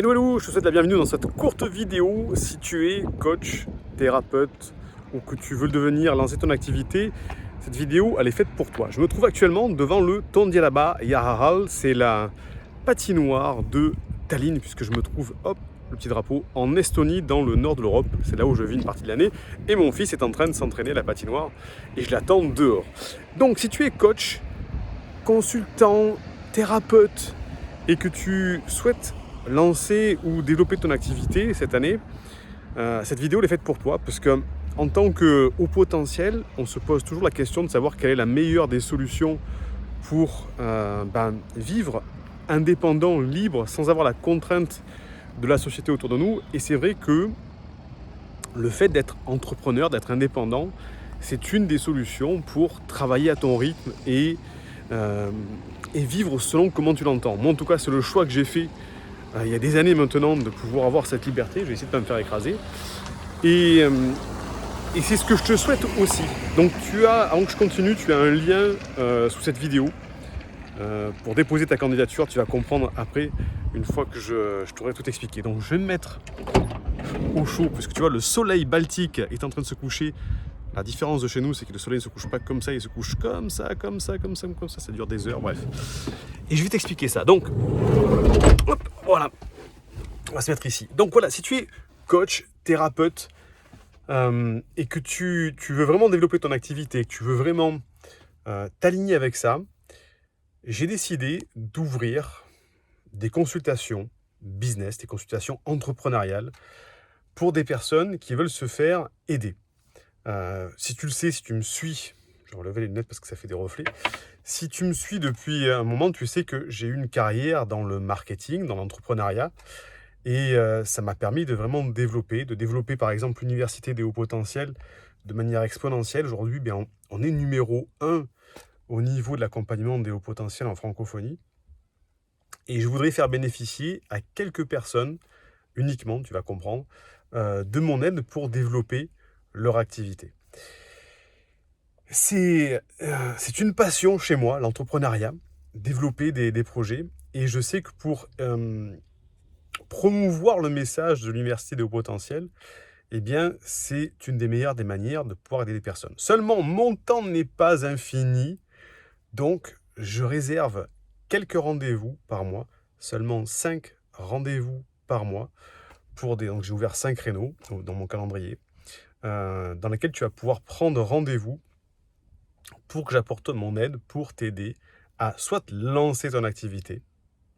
Hello, je te souhaite la bienvenue dans cette courte vidéo. Si tu es coach, thérapeute ou que tu veux le devenir, lancer ton activité, cette vidéo elle est faite pour toi. Je me trouve actuellement devant le Tondialaba Yarahal, c'est la patinoire de Tallinn puisque je me trouve, hop, le petit drapeau, en Estonie dans le nord de l'Europe. C'est là où je vis une partie de l'année et mon fils est en train de s'entraîner à la patinoire et je l'attends dehors. Donc si tu es coach, consultant, thérapeute et que tu souhaites lancer ou développer ton activité cette année, cette vidéo elle est faite pour toi parce que en tant que haut potentiel, on se pose toujours la question de savoir quelle est la meilleure des solutions pour vivre indépendant, libre, sans avoir la contrainte de la société autour de nous. Et c'est vrai que le fait d'être entrepreneur, d'être indépendant, c'est une des solutions pour travailler à ton rythme et vivre selon comment tu l'entends. Moi en tout cas c'est le choix que j'ai fait il y a des années maintenant de pouvoir avoir cette liberté. Je vais essayer de ne pas me faire écraser. Et c'est ce que je te souhaite aussi. Donc avant que je continue, tu as un lien sous cette vidéo pour déposer ta candidature. Tu vas comprendre après, une fois que je t'aurai tout expliqué. Donc je vais me mettre au chaud, parce que tu vois, le soleil baltique est en train de se coucher. La différence de chez nous, c'est que le soleil ne se couche pas comme ça, il se couche comme ça, comme ça, comme ça, comme ça. Ça dure des heures, bref. Et je vais t'expliquer ça. Donc, hop, voilà. On va se mettre ici. Donc voilà, si tu es coach, thérapeute, et que tu veux vraiment développer ton activité, que tu veux vraiment t'aligner avec ça, j'ai décidé d'ouvrir des consultations business, des consultations entrepreneuriales pour des personnes qui veulent se faire aider. Si tu le sais, si tu me suis, je vais relever les lunettes parce que ça fait des reflets. Si tu me suis depuis un moment, tu sais que j'ai eu une carrière dans le marketing, dans l'entrepreneuriat. Et ça m'a permis de vraiment de développer par exemple l'université des hauts potentiels de manière exponentielle. Aujourd'hui, on est numéro 1 au niveau de l'accompagnement des hauts potentiels en francophonie. Et je voudrais faire bénéficier à quelques personnes, uniquement, tu vas comprendre, de mon aide pour développer leur activité. C'est une passion chez moi, l'entrepreneuriat, développer des projets. Et je sais que pour promouvoir le message de l'université des hauts potentiels, eh bien, c'est une des meilleures des manières de pouvoir aider des personnes. Seulement, mon temps n'est pas infini, donc je réserve quelques rendez-vous par mois, seulement 5 rendez-vous par mois, donc j'ai ouvert 5 créneaux dans mon calendrier, dans lesquels tu vas pouvoir prendre rendez-vous pour que j'apporte mon aide pour t'aider à soit lancer ton activité,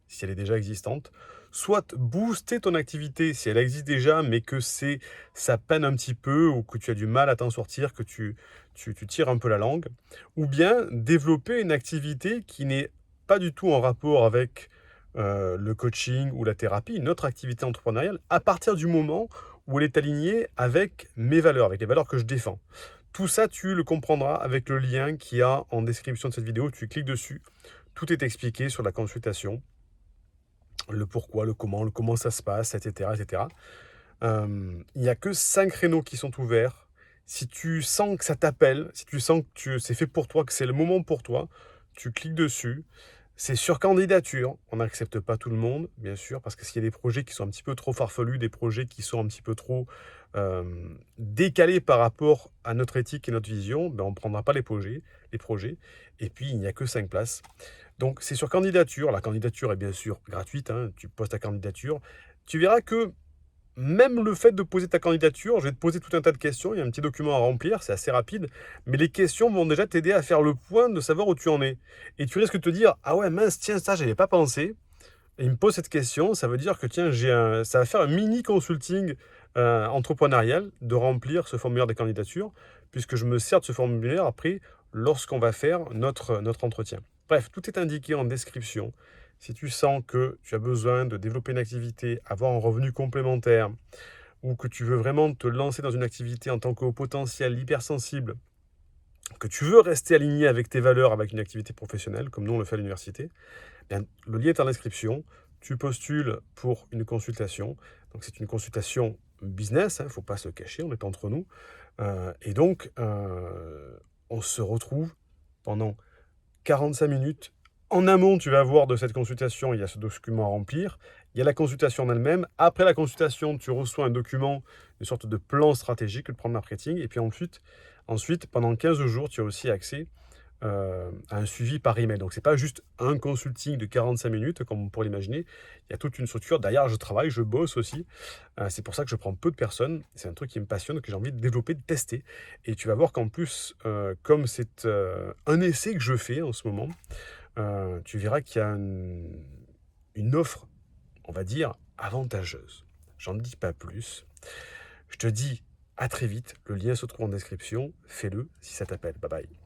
si elle est déjà existante, soit booster ton activité si elle existe déjà, mais que ça peine un petit peu ou que tu as du mal à t'en sortir, que tu tires un peu la langue, ou bien développer une activité qui n'est pas du tout en rapport avec le coaching ou la thérapie, une autre activité entrepreneuriale, à partir du moment où elle est alignée avec mes valeurs, avec les valeurs que je défends. Tout ça, tu le comprendras avec le lien qu'il y a en description de cette vidéo. Tu cliques dessus, tout est expliqué sur la consultation. Le pourquoi, le comment ça se passe, etc. etc. Il n'y a que 5 créneaux qui sont ouverts. Si tu sens que ça t'appelle, si tu sens que c'est fait pour toi, que c'est le moment pour toi, tu cliques dessus. C'est sur candidature. On n'accepte pas tout le monde, bien sûr, parce que s'il y a des projets qui sont un petit peu trop farfelus, des projets qui sont un petit peu trop décalés par rapport à notre éthique et notre vision, on ne prendra pas les projets. Et puis, il n'y a que 5 places. Donc, c'est sur candidature. La candidature est bien sûr gratuite. Tu poses ta candidature. Tu verras que même le fait de poser ta candidature, je vais te poser tout un tas de questions. Il y a un petit document à remplir, c'est assez rapide. Mais les questions vont déjà t'aider à faire le point de savoir où tu en es. Et tu risques de te dire, ah ouais, mince, tiens, ça, je n'avais pas pensé. Et il me pose cette question, ça veut dire que tiens, ça va faire un mini consulting entrepreneurial de remplir ce formulaire de candidature, puisque je me sers de ce formulaire après lorsqu'on va faire notre entretien. Bref, tout est indiqué en description. Si tu sens que tu as besoin de développer une activité, avoir un revenu complémentaire, ou que tu veux vraiment te lancer dans une activité en tant que haut potentiel, hypersensible, que tu veux rester aligné avec tes valeurs, avec une activité professionnelle, comme nous on le fait à l'université, le lien est en description. Tu postules pour une consultation. Donc, c'est une consultation business. Il ne faut pas se cacher, on est entre nous. Et donc, on se retrouve pendant 45 minutes. En amont, tu vas voir de cette consultation, il y a ce document à remplir. Il y a la consultation en elle-même. Après la consultation, tu reçois un document, une sorte de plan stratégique, le plan de marketing. Et puis ensuite, pendant 15 jours, tu as aussi accès à un suivi par email. Donc, c'est pas juste un consulting de 45 minutes, comme on pourrait l'imaginer. Il y a toute une structure. D'ailleurs, je travaille, je bosse aussi. C'est pour ça que je prends peu de personnes. C'est un truc qui me passionne, que j'ai envie de développer, de tester. Et tu vas voir qu'en plus, comme c'est un essai que je fais en ce moment, tu verras qu'il y a une offre, on va dire, avantageuse. J'en dis pas plus. Je te dis à très vite. Le lien se trouve en description. Fais-le si ça t'appelle. Bye bye.